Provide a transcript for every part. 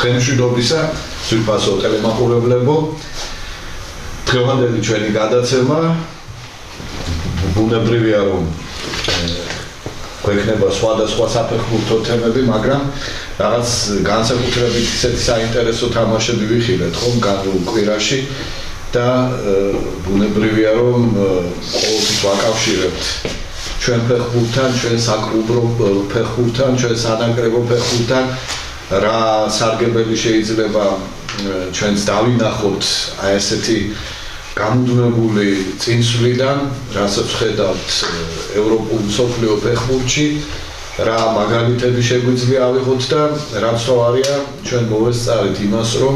თქვენშვიდობისა, ძვირფასო ტელემაყურებლებო, დღევანდელი ჩვენი გადაცემა ბუნებრივია რომ გვექნება სხვადასხვა საფეხბურთო თემები, მაგრამ რაღაც განსაკუთრებით ისეთი საინტერესო თამაშები ვიხილეთ ხომ განულ კვირაში და ბუნებრივია რომ ყოველთვის ვაკავშირებთ ჩვენ ფეხბურთთან, ჩვენ საკლუბო ფეხბურთთან, ჩვენ სანაკრებო ფეხბურთთან რა სარგებელი შეიძლება ჩვენს დავინახოთ აი ესეთი გამუდმებული წინსვლიდან, რასაც ხედავთ ევროპულ მსოფლიო ფეხბურთში, რა მაგალითები შეგვიძლია ავიღოთ და რაც თავარია ჩვენ მოვესწარეთ იმას, რომ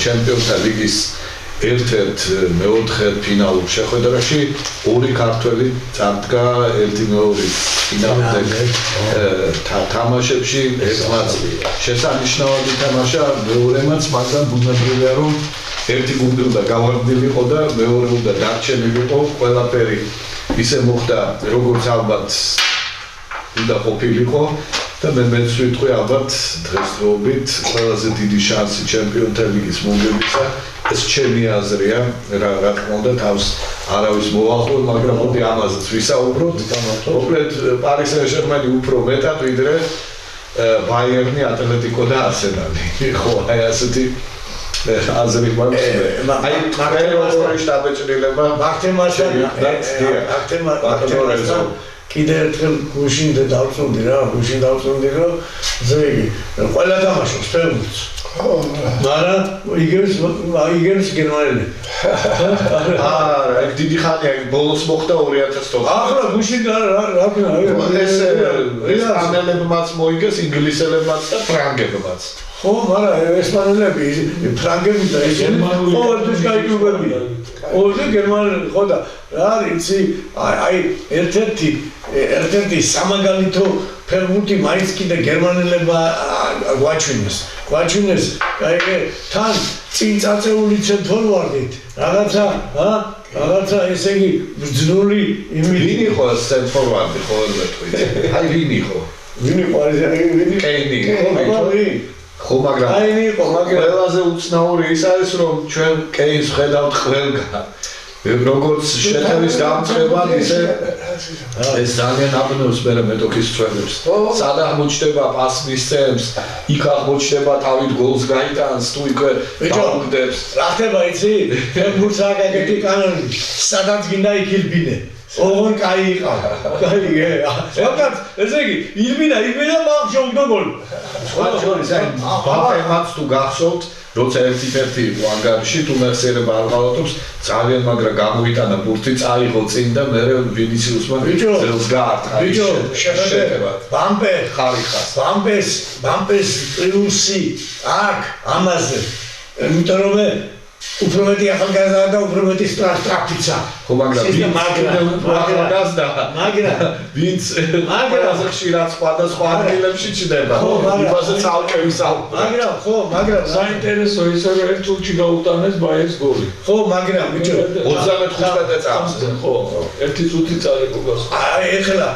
ჩემპიონთა ლიგის ერთ-ერთ მეოთხედფინალურ შეხვედრაში ორი ქართველი წარდგა ერთი-მეორის ფინალზე თამაშებში, ერთმაც შესანიშნავად ითამაშა, მეორემაც, მაგრამ ბუნებრივია რომ ერთი გუნდი უნდა გავარდნილიყო და მეორე უნდა დარჩენილიყო, ყველაფერი ისე მოხდა, როგორც ალბათ უნდა ყოფილიყო და მე მეც ვიტყვი ალბათ დღესდღეობით ყველაზე დიდი შანსი ჩემპიონთა ლიგის მომგებისა ეს ჩემი აზრია, რა თქმა უნდა თავს არავის მოახდო, მაგრამ მოდი ამაზეც ვისაუბროთ. მოკლედ პარი სენ-ჟერმენი უფრო მეტად ვიდრე ბაიერნი, ატლეტიკო და არსენალი. ხო, აი ასეთი აზრი მაქვს. აი მაგალითად შტაბეჭდილება მართემაშა კიდე ერთხელ გუშინ დავწუნდი რა, რომ ზეგი ყველა თამაშობს ფეხბურთს. მაგრამ იგებს გერმანელი. არა, ეგ დიდი ხანია, ბოლოს მოხდა 2000 წელს. ახლა გუშინ რა ეს ესპანელებმაც მოიგეს, ინგლისელებმაც და ფრანგებმაც. ხო, მაგრამ ესპანელები, ფრანგები და ესპანელები ყოველთვის გაიგებებიან. ყოველთვის გერმანელი ხო და რა არის, აი ერთ-ერთი სამაგალითო ფეხბურთი მაინც კიდე გერმანელებმა გვაჩვენეს, აი თან წინ წაწეული ცენტრალურით რაღაცა ესე იგი ბრძნული იმით იყო ცენტრალურით ხოლმე თქვით. აი ვინ იყო კეინი ხო მაგრამ ყველაზე უცნაური ის არის რომ ჩვენ კეინს ხედავთ ყველგან როგორც შეტევის დამწყებად ისე ეს ძალიან აბნევს მე მეტოქის წვენებს სად აღმოჩნდება პასის წემს იქ აღმოჩნდება თავით გოლს გაიტანს თუ იქ დაუგდებს რა ხდება იცი ფეხბურთს აკაკეთი კანონი სადაც გინდა იქ ილბინე ოღონ კაი იყავ რადგან ესე იგი ილბინა მაგშოვდა გოლი სხვა შორის აი ბაფემაც თუ გახსოვთ როცა ერთი იყო ანგარიში თუ მეხსიერება არ გავატობს ძალიან მაგრამ გამოიტანა ბურთი წაიღო წინ და მე ვინისიუსმა ძელს გაარტყა შეხედათ ბამპე ხარიხას ბამპეს ტრიუმფი აქ ამაზე იმიტომ რომ უფრო მეტი ახალგაზრდა და უფრო მეტი სტრაფიცა ხო მაგრამ ვინც ყველაზე ხშირად სხვადასხვა ადგილებში ჩნდება იმაზე ცალკე ვისაუბრებ მაგრამ საინტერესო ისე რომ ერთ წუთში გაუტანეს ბაიერს გოლი ხო მაგრამ ბიჭო 35 წამს ხო ერთი წუთი წარეკო გას აი ეხლა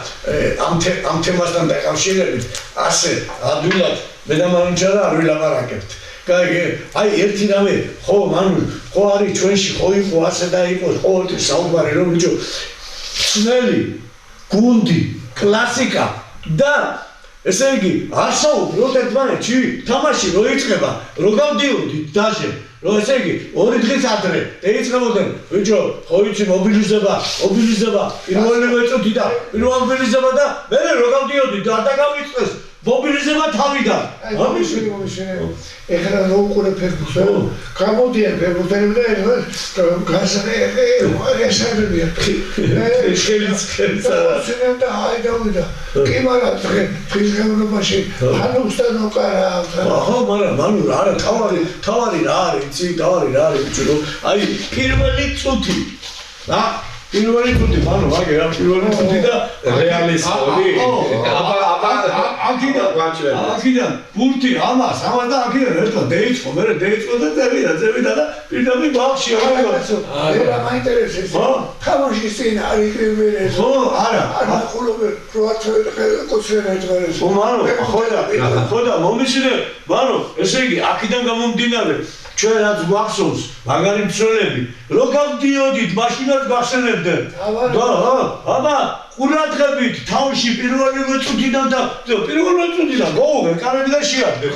ამ თემასთან დაკავშირებით ასე ადვილად მე და მანუჩა და არ ვილაპარაკებთ აი ერთი რამე ხო მანუ ხო არის ჩვენში ხო იყო ასე და იყო ყოველთვის საუბარი რომ ბიჭო ცნელი გუნდი კლასიკა და ესე იგი არსაუბროთ ერთმანეთში თამაში რო იწყება რო გავდიოდით დაჟე რო ესე იგი 2 დღის ადრე ეიწყებოდნენ ბიჭო ხო იცი მობილიზება პირველი წუთი და პირველი მობილიზება და მე რო გავდიოდით და გავიწყეს მობილიზება თავიდან. ეხლა რო უყურებ ფეხბურთს, გამოდიან ფეხბურთელები და ეხლა გასაგებია. ხელიც და აი დავიდა. კი მაგრამ დღის განმავლობაში ანუსთან უკარა. ხო, მაგრამ მანუ არა თავარი რა არის, იცი, თავარი რა არის, ბიჭო, აი პირველი წუთი. პირველი თუთი, ანუ ვაგე რა პირველი თუთი და რეალის გოლი. აქიდან ბურთი ამას და აქიდან ერთად დაიწყო, მერე დაიწყო და წევიდა და პირდაპირ ბავშვი აღარ. რა მაინტერესებს? თამაშის წინ არ იკრიბებენ. ხო, არა. არა, ხოლმე პროაქტივი კოცერა ეთქარეს. ხოდა მომისინე, ბანო, ესე იგი აქიდან გამომდინარე ჩვენ რაც გვახსოვს, მაგარი მცველები, რო გავდიოდით, მაშინაც გახსენებდნენ. და აბა, ყურადღებით თავში პირველი წუთიდან და პირველი წუთიდან გოუღე კარები და შეადგენთ.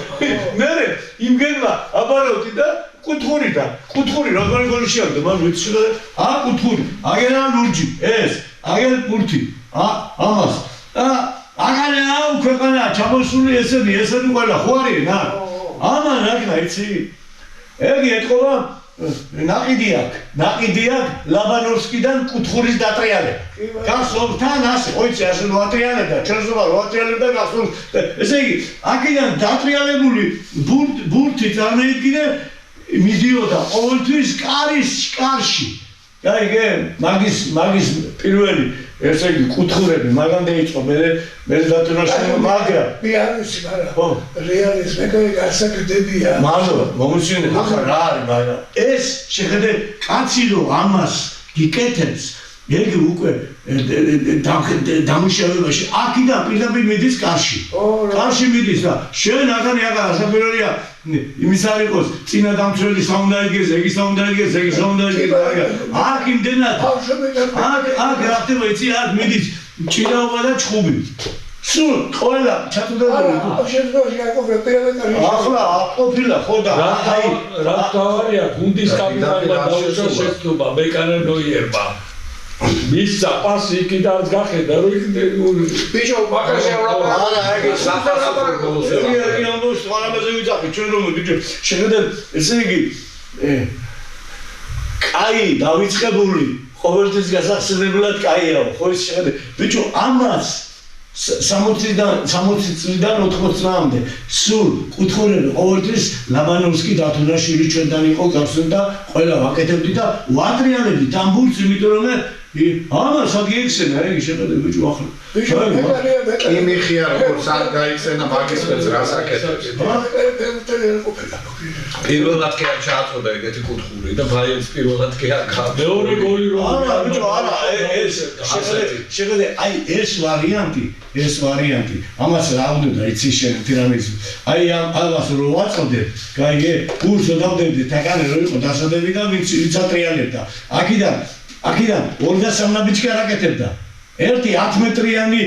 მერე იმგენმა აბაროთი და კუთხური როგორი გოლი შეაგდო, მან ვიცი კუთხური, აგერა ლურჯი, ეს, აგერ პურთი, ამას. აგერა ქვეყანა ჩამოსული ესენი ყველა ხო არის რა? ამან რა იცი? ეგი ეთქობა ნაყიდიაკ ლაბანოვსკიდან კუთხურის დატრიალება. გახსოვთ თან ასე, ოიცი ასე მოატრიალება, ჩვენსობა მოატრიალება გახსოვთ. ესე იგი, აქედან დატრიალებული ბურთი წარმოიდგინე მიდიოდა ყოველთვის კარში. გაიგე, მაგის პირველი ესე იგი კუთხურები მაგან დაიწყო მე დათუნაში მაგრამ რეალის მეკარი გასაგდებია მომუშინე ახლა რა არის მაგრამ ეს შეხედე კაცი რო ამას გიკეთებს იგი უკვე დამუშავებაში აქიდან პირდაპირ მიდის კარში მიდის და შენ აგარი ასაფეროია იმის არ იყოს წინა დამცველი საუნდა იდგეს ეგ საუნდა იდგეს აქ იმდენად აქ რა ხდება იცი აქ მიდის ჭიდაობა და ჩხუბი სულ ყველა ჩატუდებული ახლა ყოფილა ხო და რა თავარია გუნდის კაპიტანმა დაუშვა შეცდომა მეკანე ნოიერმა მისცა პასი იქიდან გახედა რომ ბიჭო მაგაზე არა ეგ ჩვენ რომ ბიჭო შეხედე ესე იგი კაი დავიწყებული ყოველთვის გასახსენებლად კაია ხო ის შეხედე ბიჭო ამას 60-დან 80-მდე სულ კუთხურები ყოველთვის ლაბანოვსკი დათუნაშვილი ჩვენთან იყო გახსოვთ და ყველა ვაკეთებდი და ვატრიალებდით ამ ბურთს იმიტომ რომ ამას აგიხსენა იგი შეხედე ბიჭო ახლა იმიხია როგორც არ გაიხსენა მაგის მეც რას აკეთებს პირველად კი არ ჩააწოდა ეგეთი კუთხური და ბაიენს პირველად კი არ გააკეთა მეორე გოლი რო არა ბიჭო არა ეს შეხედე აი ეს ვარიანტი ამას რა უნდა იცი შენ თირამის აი ამას რო ვაწყობდე გაიგე ბურთს დავდებდი თაკანი რო იყო დასადები და ვინც ატრიალებდა აქიდან 2-3 ბიჭი არ აკეთებდა ერთი 10 მეტრიანი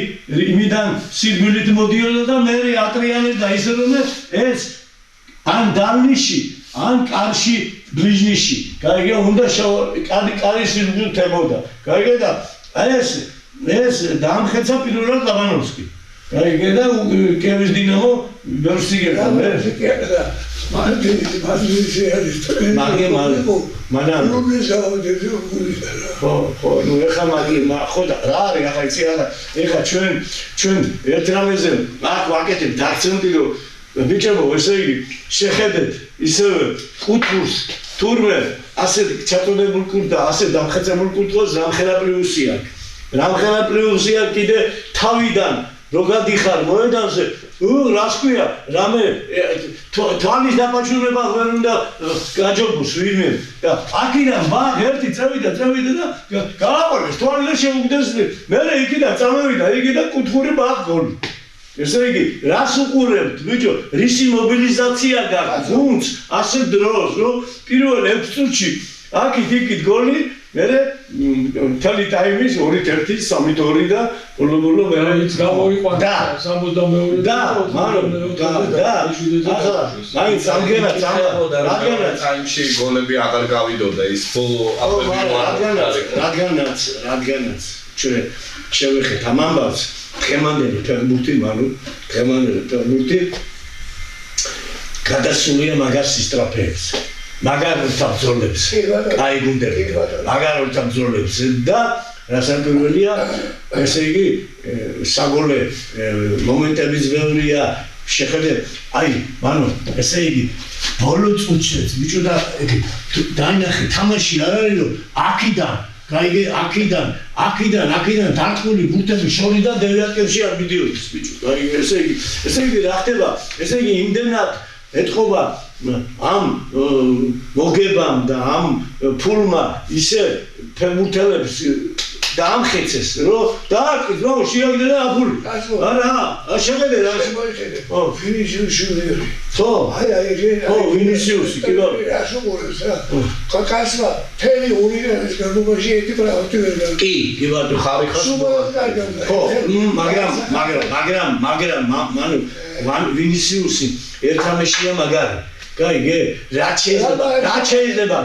იმიდან სირბილით მოდიოდა და მე ატრიალებდა ისე რომ ეს ან დალნიში ან კარში ბლიჟნიში გაიგე უნდა კარის სირბილით ემოდა გაიგე და ეს დამხეცა პირველად ლაბანოვსკი გაიგე და კიევის დინამო ბერსიგერდა ხო ნუ ეხა ხო და რა არის ახლა იცი არა ეხა ჩვენ ერთ რამეზე აქ ვაკეთებ დაქცენტი რომ ბიჭებო ესე იგი შეხედეთ ისევე კუთხურს თურმე ასე ჩატონებულ კუთხს და ასე დამხეცებულ კუთხს რამხელა პლუსი აქვს კიდე თავიდან რო გადიხარ მოედანზე რას ქვია რამე თვალის დაპაჩურება ვერ უნდა გაჯობოს ვინმე და აქიდან ბაღ ერთი წევიდა და გააყოლეს თვალი და შეუგდეს მე იქიდან წამოვიდა იგი და კუთხური ბაღ გოლი ესე იგი რას უყურებთ ბიჭო რისი მობილიზაცია გაქვს გუნდს ასე დროს რომ პირველ 6 წუთში აქით გოლი მერე მთელი ტაიმის 2-1 3-2 და ბოლო მეც გამოიყვანდა 62 და მაინც ამგენად ტაიმში გოლები აღარ გავიდოდა ის ბოლო რადგანაც ჩვენ შევეხეთ ამ ამბავს დღემანდელი ფეხბურთი გადასულია მაგარ სისტრაფეებს მაგარ ურთაბძოლებს, კაი გუნდები, მაგარ ურთაბძოლებს და რასაც პირველია, ესე იგი, საგოლე მომენტებიც ბევრია, შეხედე, აი, მანო, ესე იგი, ბოლო წუთშიც, ბიჭო და დაინახე, თამაში არ არის რომ აქიდან გაიგე აქიდან დარტყმული ბურთები შორიდან დევიატკებში არ მიდიოდეს ბიჭო. გაიგე ესე იგი რა ხდება? ესე იგი იმდენად ეთყობა ამ მოგებამ და ამ ფულმა ისე ფეხბურთელებს დაამხეცეს, რომ დააკრით, რომ შეაგდე და აფული. არა, შეხედე რა მოიხედე. ვინისიუსი. ხო, აი, ვინისიუსი, კი ბატონო. რა შეგურეს რა. კაკასმა თელი უნივერსიტეტის გარდობაში ერთი პროექტი ვერ გაიგო. კი ბატონო, ხარიხას. ხო, მაგრამ ვინისიუსი ერთამეშია მაგარი. გაიგე, რა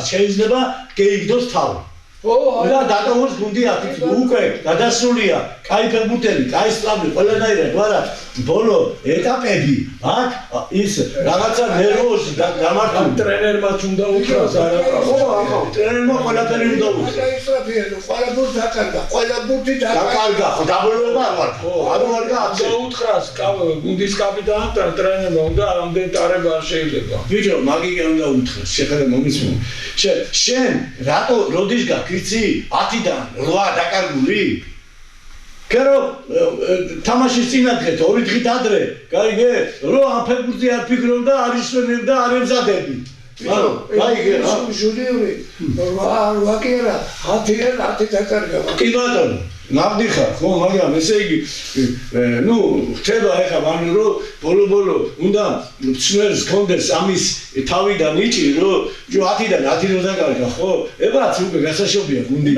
შეიძლება გეიგდოს თავი. და დატოვოს გუნდი აფიც უკვე გადასულია კაი ფეხბურთელი, კაი სწავლი, ყველანაირად, მაგრამ ბოლო ეტაპები აქ ის რაღაცა ნერვოზი და გამართული ტრენერმაც უნდა უთხრას არა ხო, ტრენერმა ყველაფერი უნდა უთხრას. ყველა ბურთი დაკარგა, ყველა ბურთი დაკარგა, ხო, დაბოლოება არ ვარ უნდა უთხრას გუნდის კაპიტანმა ტრენერმა უნდა ამდენ ტარება არ შეიძლება. ბიჭო, მაგიკე უნდა უთხრას, შეხედე მომისმენ. შენ რატო როდის გაქრიცი 10-დან 8 დაკარგული? კერო თამაშის წინადღეთ 2 დღით ადრე, გაიგე, რომ ამ ფეხბურთზე არ ფიქრობ და არ ისვენებ და არ ემზადები. გაიგე რა? ჟუნიორი, ვაკერა, 10 დაკარგა. კი ბატონო, ნამდვილად, ხო, მაგრამ ესე იგი, ხდება ეხლა მან რომ ბოლო უნდა ცნერს კონდეს ამის თავიდან იჭი, რომ 10-დან 10 რო დაკარგა, ხო? ებაც უკვე გასაშობია გუნდი.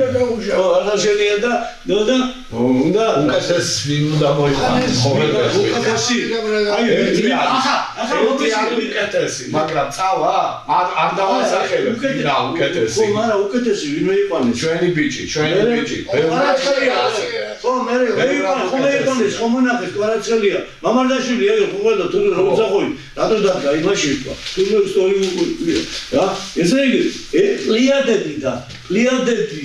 ხო, აღაშენია და უნდა უკეთეს ვინ უნდა მოიყვანოს უკეთესი. აი, ახლა უკეთესი, მაგრამ წავა არ დავასახელებ ვინ უკეთესი. ხო, მაგრამ უკეთესი ვინ მეიყვანეს? ჩვენი ბიჭი. ხო, მე მეიყვანეს, ხომ მონახეს, კვარაცხელია. მამარდაშვილი ეგ ყოფილა თუ რომზახოი, რატო დადგა იმაში თქვა. თუ ისტორიული რა, ესე იგი, პლიადები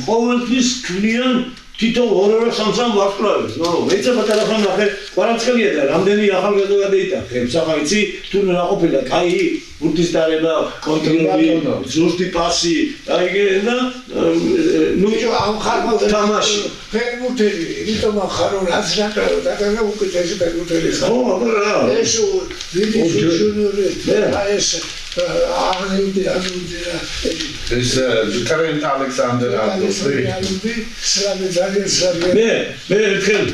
ყოველთვის ქმნიან თითო 2-3 ვარსკვლავებს, მეცება ტელეფონ ნახე, კვარაცხელია და რამდენი ახალგაზრდა გადაიტანე, საფა იცი, თუ რა ყოფილა, კაი, ბურთის დარება, კონტროლი, ზუსტი პასი, აიგე და ამ ხარმა თამაში. ფეხბურთელი, იმიტომ ახარო რაც ნაკრავდა და უკეთესი ფეხბურთელი ხარ. ხო, აბა ეს ვინისიუსი ჟუნიორი, ეს ეს ტრენტ ალექსანდრ არნოლდი. მე ერთხელ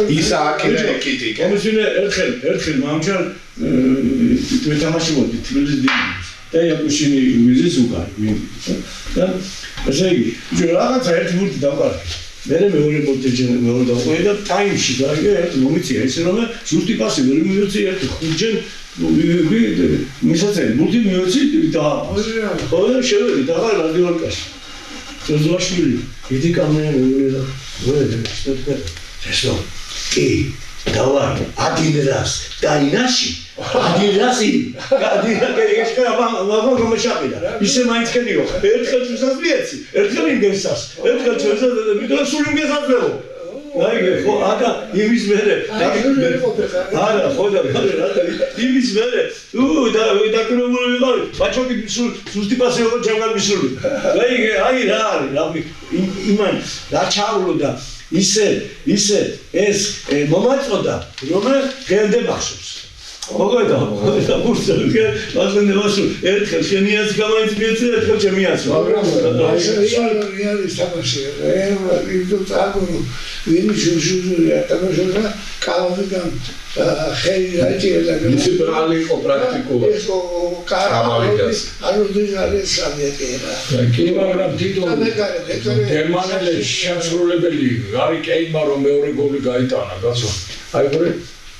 ისააკი და ეკიტი. კომისიო ერთხელ მამჩარ თამაში მოდი თბილისის დინამოს და იაკუშინი ვიზის უკარი და ესე იგი რაღაცა ერთი ბურთი დავყარე მე მეორე ბურთი მეორე დავყარე და ტაიმში გაიგე მომიწია ესე რომ ზუსტი პასი ვერ მიუწი ერთი ხუთჯერ მისაწევი ბურთი მიუწი და ხო შევედი და აღარ რადიოაკაში ზოშვილი იდი კამერა ვერე ესო კი დავარ ადინრას დაინაში ადინრასი მაგ მომშაპილა ისე მაინც ქენიო ერთხელ ჩვენსაც მიეცი ერთხელ იმგესას ერთხელ ჩვენსაც მიდრა სული იმგესასეო აიგე ხო აკა იმის მერე არა ხო და იმის მერე და კრომული ვიყავი ბაჩოკი სუსტი პასეო ჩემგან მისული აიგე აი რა არის რა იმან რა ჩაავლოდა ისე ეს მომაწოდა რომ ღერდე ბახშობს მოგედა ბურსელკე მასენებასო ერთხელ შენიაც გამაიც მიეცე ერთხელ ჩემიაცო მაგრამ რეალის თამაში იმდო წაგონო ვინი ჟურჟურია თამაშობდა კალავიდან ხელი რაჭირდა ისი ბრალი იყო პრაქტიკულად ეს კარავადის არის სამეთერა კი მაგრამ თვითონ გერმანელი შეასრულებელი გარი კეინმა რომ მეორე გოლი გაიტანა კაცო აი ხორე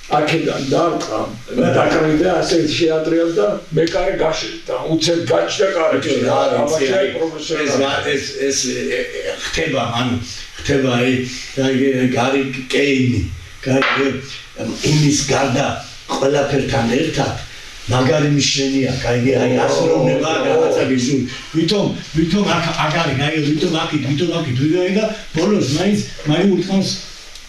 აქედან დაკარგდა ასე შეატრიალ და მეკარე გაშეთდა უცებ გაჩნდა კარებში ეს ხდება ანუ ხდება აი გარი კეინი იმის გარდა ყველაფერთან ერთად მაგარი ნიშნია კაი აი ასროვნება რაღაცა გიზული ვითომ აქ არის აი ვითომ აქ ვიდეო და ბოლოს მაინც უთავს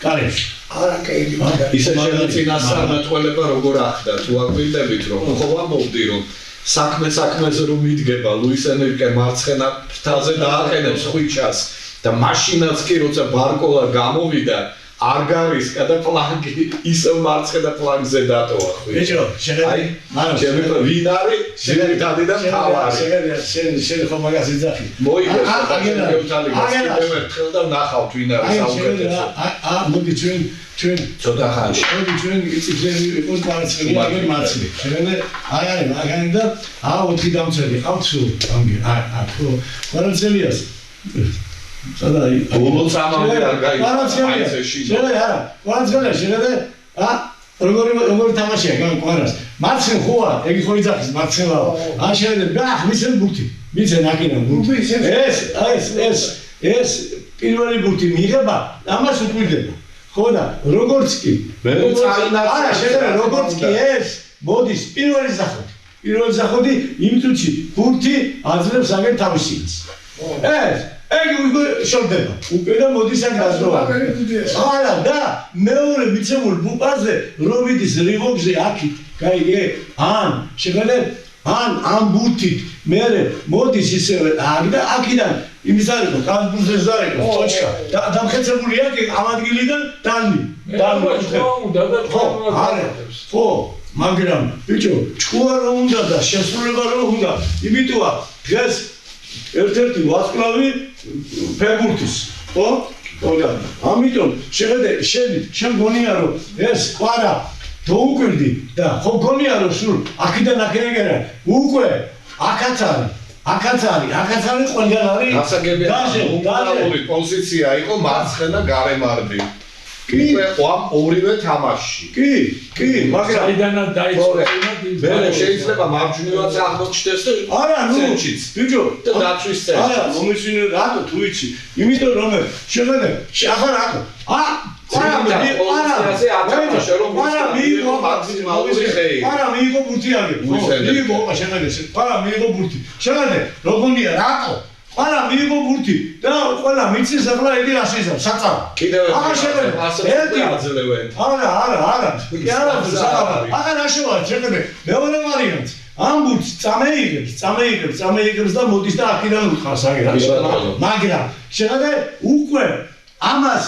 კარებში არა კეინი ისე შეგაწინასწარ მეტყველება როგორ ახდა თუ აკვირდებით რომ ხო ამოვდი რომ საქმეზე რომ მიდგება ლუის ენრიკე მარცხენა ფრთაზე დააყენებს ხვიჩას და მაშინაც კი როცა ბარკოლა გამოვიდა არ გარისკა და პლანკი ისევ მარცხენა პლანკზე დატოვა ხვიჩა. ბიჭო, ჩემი ვინ არის? ძირითადი და მთავარი. შენ ხომ მაგას იძახი. მოიგეს და ნახავთ ვინ არის საუკეთესო. მოდი ჩვენ ცოტა ხანში. მოდი ჩვენ იწიფლები იყოს მარცხენა მარცხენა. შეგანე არის მაგანი და 4 დამწერი ყავთ სულ ამგი ხო მარცხელიას. სადაი ბოლო წამამდე არ გაიგო. შეგანე არა შეგანე როგორი თამაშია კვარას. მარცხენ ხოა, ეგი ხო იძახის მარცხენაა. ან შეგანე ბახ მისენ ბურთი. მისენ აკინა ბურთი. ეს პირველი ბურთი მიიღება, ამას უკვირდება. ხო და როგორც კი არა შეგანე როგორც კი ეს მოდის პირველი ზახოდი იმ თუჩი ბურთი აძლევს აგერ თავისიც. ეგი უკვე შორდება. უკვე და მოდის აქ გაზროვა. არა და მეორე მიცემულ ბუპაზე რობიდის რივოგზე აქით. გაიგე? ან შეგანე ან ბურთით მერე მოდის ისევე აქ და აქიდან იმის არის რომ კანბურზეს არის ტოჩკა და დამხეცებული აქ ამ ადგილიდან დანი ხო მაგრამ ბიჭო ჭკუა რომ უნდა და შესრულება რომ უნდა იმიტოა დღეს ერთ-ერთი ვარსკვლავი ფეგურთის ხო და ამიტომ შენ გონია რომ ეს ყვარა დაუკვირდი და ხო გონია რომ სულ აქიდან აქერეგერა უკვე აქაც არის ყველგან არის გასაგებია პოზიცია იყო მარცხენა გარემარბი უკვე ორივე თამაშში კი მაგრამ საიდანაც დაიწყო მე შეიძლება მარჯვნივაც აღმოჩნდეს და არა ცენტრშიც ბიჭო და დაცვის ცენტრში არა მომისმინე რატო თუ იცი იმიტომ რომ შეგადე ახლა რატო მიიღო ბურთი აგერ მიიღო ბურთი შეგადე როგორია რატო არა მიიღო ბურთი და ყველა მიცის ახლა იგი ასიზავს საწავა კიდევ ერთი აძლევენ არა აღარ აშოვა შეგადე მეორე ვარიანტი ამ ბურთს წამეიღებს და მოდის და აქედან უთხავს აგერ მაგრამ შეგადე უკვე ამას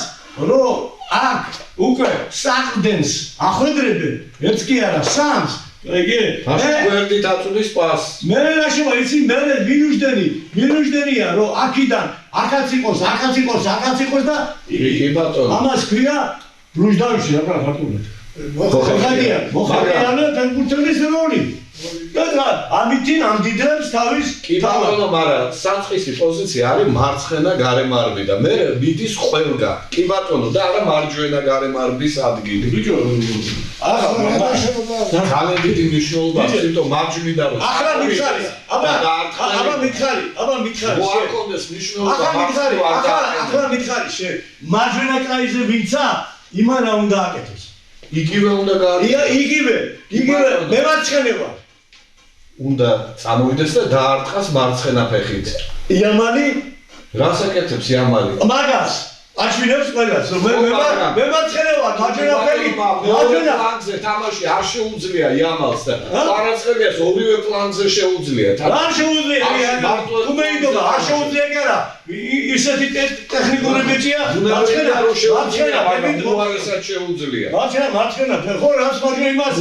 რო აქ უკვე საყდენს ახვედრებენ ერთ კი არა სამს ეგე გვერდი დაწულის პას მე რაშოვა იცი მე მინუჟდენია რომ აქიდან აქაც იყოს და კი ბატონო ამას ქვია ბლუჟდავში რა ხარტულად მოხადიანო ფეხბურთელის როლი და ამიტომ ამდიდრებს თავის კი ბატონო მაგრამ საწყისი პოზიცია არის მარცხენა გარემარბი და მე მიდის ყველგან კი ბატონო და არა მარჯვენა გარემარბის ადგილი ბიჭო ახლა ძალიან დიდი მნიშვნელობა აქვს იმიტომ მარჯვნიდან რომ ახლა მითხარი აბა მითხარი მოაქონდეს მნიშვნელობა ახლა მითხარი შე მარჯვენა კაიზე ვინცა იმანა უნდა აკეთოს იგივე უნდა გააკეთოს იგივე მე მარცხენა ვარ უნდა წამოვიდეს და დაარტყას მარცხენა ფეხით. იამალი რას აკეთებს იამალი? მაგას აჩვენებს ყველას. მე მარცხენა ვარ, მარჯვენა ფეხით. მარჯვენა პლანზე თამაში არ შეუძლია იამალს და კვარაცხელიას ორივე პლანზე შეუძლია. არ შეუძლია. თუ მეიდობა არ შეუძლია კი არა. ისეთი ტექნიკური ბეჭია მარცხენა უარესაც შეუძლია. მარცხენა ხო რას მარჯვენა იმას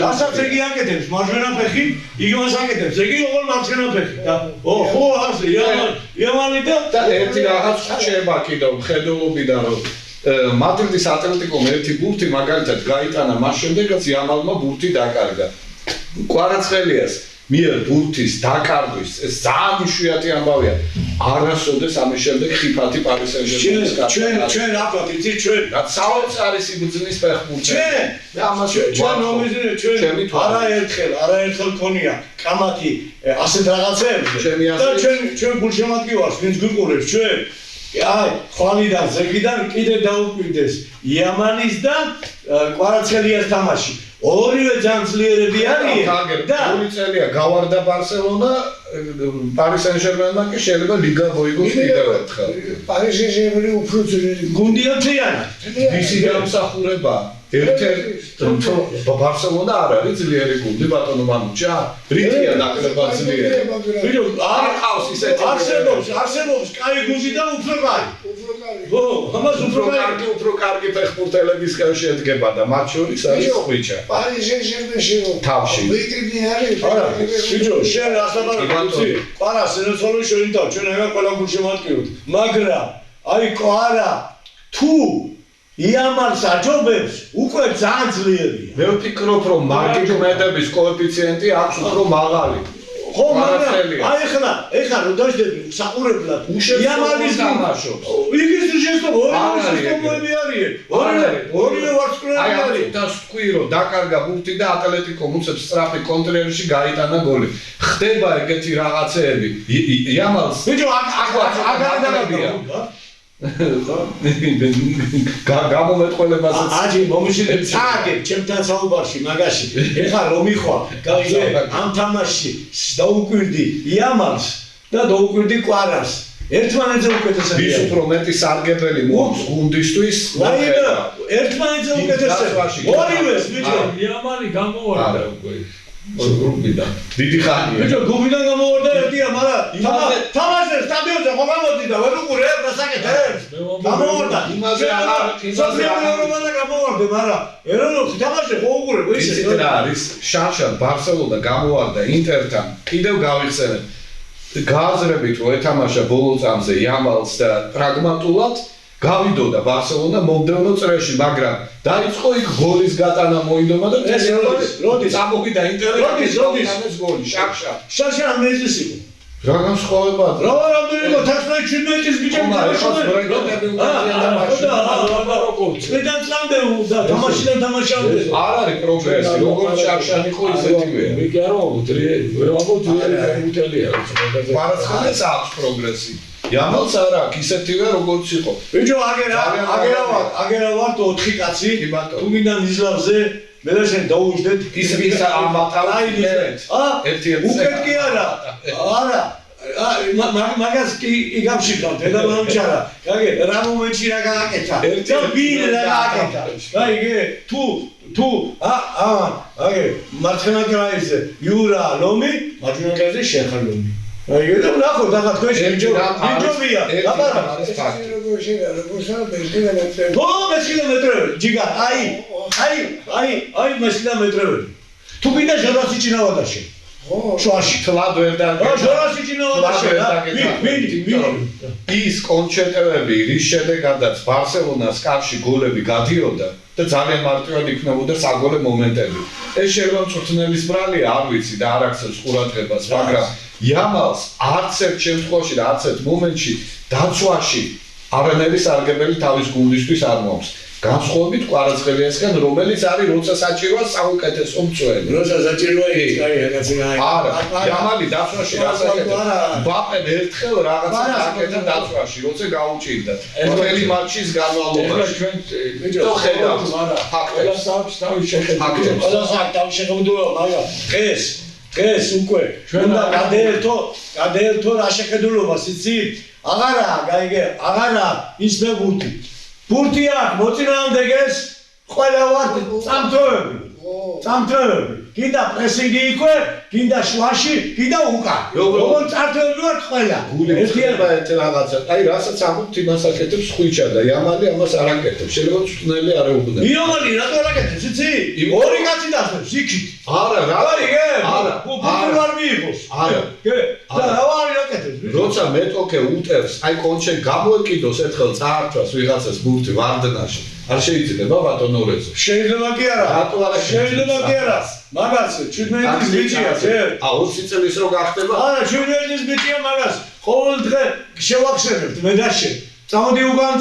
რასაც იგი აკეთებს მარჯვენა ფეხით იგი მას აკეთებს იგი ოღონდ მარცხენა ფეხით ხო ასე იამალი და ერთი რაღაც რჩება კიდევ მხედველობიდან რომ მადრიდის ატლეტიკომ ერთი ბურთი მაგალითად გაიტანა მას შემდეგაც იამალმა ბურთი დაკარგა კვარაცხელიას მიერ ბურთის დაკარგვის ეს ძალიან იშვიათი ამბავია არასოდეს ამის შემდეგ ხიფათი პარის სენ-ჟერმენის ჩვენ რა ვთქვათ იცი ჩვენ საოცარი სიბრძნის ფეხბურთი ჩვენ არაერთხელ ქონია კამათი ასეთ რაღაცეებზე და ჩვენ გულშემატკივარს ვინც გვიყურებს ჩვენ აი ხვალიდან ზეგიდან კიდე დაუკვირდეს იამანის და კვარაცხელიას თამაში ორივე ჯანმრთელები არიან და ორი წელია გავარდა ბარსელონა პარის სენ-ჟერმენმა კი შეიძლება ლიგა მოიგოს კიდევ ერთხელ პარის სენ-ჟერმენი უფრო ძლიერი გუნდია მთლიანი მისი გამსახურება ერთ-ერთი ბარსელონა არ არის ძლიერი გუნდი ბატონო მანუჩა რითია ნაკლებად ძლიერი ვიდეო არ ყავს ისეთი არსებობს კაი გუნდი და უფრო კაი ო ამას უფრო კარგი ფეხბურთელების ხელში ედგება და მათ შორის არის ხვიჩა თავში ვიკრიბნი არის არა ვიდეო შენ ასაბარი პარას ერთხელ შეიძლება ჩვენ ეგა ყველა გუნდში მატკივთ მაგრამ აი ყარა თუ იამალს აჯობებს უკვე ძალიან ძლიერია მე ვფიქრობ რომ მარკეტინგების კოეფიციენტი აქვს უფრო მაღალი ხო მაგრამ აი ეხლა რომ დაждები საყურებლად იამალის თამაშობს იგის შეშტო ორი არის ორი ვარსკვლავი არის და თქვი რომ დაკარგა ბურთი და ატლეტიკო მუცებს სწრაფი კონტროლში გაიტანა გოლი ხდება ეგეთი რაღაცეები იამალს ბიჭო აგარდაგაბია გამომეტყველებასაც აჯი მომიშილე წააგებ ჩემთან საუბარში მაგაში ეხლა რომ მიხვა გაიგე ამ თამაშში დაუკვირდი იამალს და დაუკვირდი კვარას ერთმანეთზე უკეთესია ვის უფრო მეტი სარგებელი მოაქვს გუნდისთვის რაიმე ერთმანეთზე უკეთესია ორივეს ბიჭო იამალი გამოვარდა უკვე გუნდიდან დიდი ხანია ბიჭო გუნდიდან გამოვარდა ერთია მაგრამ თამაშზე სტადიონზე ხო გამოდი და ვერ უყურე დასაკეთებს გამოვარდა იმაზე გამოვარდა მაგრამ ეროვნულ თამაშზე ხო უყურე ისე რა არის შარშან ბარსელონა გამოვარდა ინტერთან კიდევ გავიხსენებ გააზრებით რომ ეთამაშა ბოლო წამზე იამალს და პრაგმატულად გავიდოდა ბარსელონა მომდევნო წრეში მაგრამ დაიწყო იქ გოლის გატანა მოინდომა და ეს როდის წამოვიდა ინტერი როდის გოლი შარშა მეზის იყო რა განსხვავებაა რა რამდენი იყო 17 ბიჭები წლიდან წამდე და თამაშიდან თამაშამდე არ არის პროგრესი როგორც შარშან იყო ისეთივეა მე კი არ ვამბობ ვერ ვამბობ უტელია ბარსელონას აქვს პროგრესი იამალს არ აქვს ისეთივე როგორც იყო ბიჭო აგერა ვარ 4 კაცი თუ მინდა ნიზლავზე მე და შენ დაუჯდეთ ის ამათავით უკეთ კი არა მაგას კი იგამშიკავთ და მომჩარა გაგე რა მომენტში რა გააკეთა და ვინ რა გააკეთა გაიგე თუ აგე მარცხენა კრაიზე იურა ლომი მარცხენა კრაიზე შეხალომი აიგე და ნახო და თქვენში ბიჭობია აბარა ო მესკილომეტრები ჯიგა აი მესკილომეტრები თუ მინდა ჟორასი ჭინავადაში შუაში თლად ვერ დაგეცა ჟორასი ჭინავადაში ვინ ის კონჩერტები რის შედეგადაც ბარსელონას კარში გოლები გადიოდა და ძალიან მარტივად იქნებოდა საგოლე მომენტები ეს შეიძლება მწვრთნელის ბრალია არ ვიცი და არ აქცევს ყურადღებას მაგრამ იამალს არც ერთ შემთხვევაში და არც ერთ მომენტში დაცვაში არანაირი სარგებელი თავის გუნდისთვის არ მოაქვს განსხვავებით კვარაცხელიასგან რომელიც არის როცა საჭიროა საუკეთესო მწველი როცა საჭიროა ის კაი რაღაცა არა იამალი დაცვაში რაღაცა ბაპემ ერთხელ რაღაცა აკეთა დაცვაში როცა გაუჭირდა პირველი მატჩის განმავლობაში ჩვენ ბიჭო ხედავთ ყველას აქვს თავის შეხედულება ყველას აქვს თავის შეხედულება მაგრამ დღეს უკვე უნდა გადაერთო რა შეხედულობას იცი აღარა გაიგე აღარა ის ფეხბურთი ბურთი აქვს მოწინააღმდეგეს ყველა ვართ წამთრევები კიდე პრესინგი იქვე კიდე შუაში კიდე უკან როგორ წამთრევები ვართ ყველა ერთიანობა ერთ რაღაცა აი რასაც ამბობთ იმას აკეთებს ხვიჩა და იამალი ამას არ აკეთებს შეიძლება წვნელი არ ეუბნება იამალი რატო არ აკეთებს იცი ორი კაცი დასწრებს იქით არა რა არა ბურთი არ მიიღოს არა და რა არ აკეთებს როცა მეტოქე უტერს აი კონჩენ გამოეკიდოს ერთხელ წაართვას ვიღაცას ბურთი ვარდნაში არ შეიძლება ბატონორეზე შეიძლება კი არა რატო არა შეიძლება კი არა მაგას 17 ბიჭია ჯერ 20 წლის რო გახდება არა 17 ბიჭია მაგას ყოველ დღე შევახსენებთ მე და შენ წამოდი უკან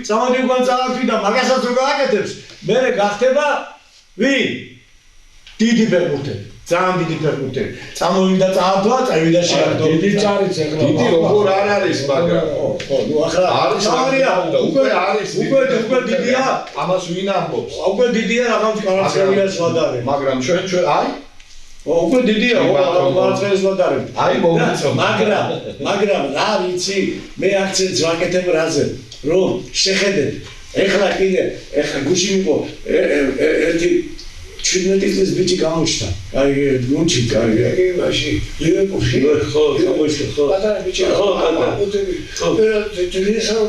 წამოდი და მაგასაც რო გააკეთებს მე გახდება ვინ დიდი ფეხბურთელი ძალიან დიდი ფეხბურთელი წამოვიდა წაართვა წავიდა შეაგდო დიდი წარიც ეხლა დიდი როგორ არ არის მაგრამ ხო ნუ ახლა არის უკვე არის უკვე დიდია ამას ვინ ამბობს უკვე დიდია რაღაც კარაცელიას ვადარე მაგრამ ჩვენ აი უკვე დიდია კარაცელიას ვადარე აი მომწონს მაგრამ რა ვიცი მე აქცენტს ვაკეთებ რაზე რომ შეხედეთ ეხლა კიდე ეხლა გუშინ იყო ერთი 17 წლის ბიჭი გამოჩნდა. აი გუნჩი აი მაშინ ლივერპულში ხო გამოჩნდა ხო. პატარა ბიჭი ხო პატარა.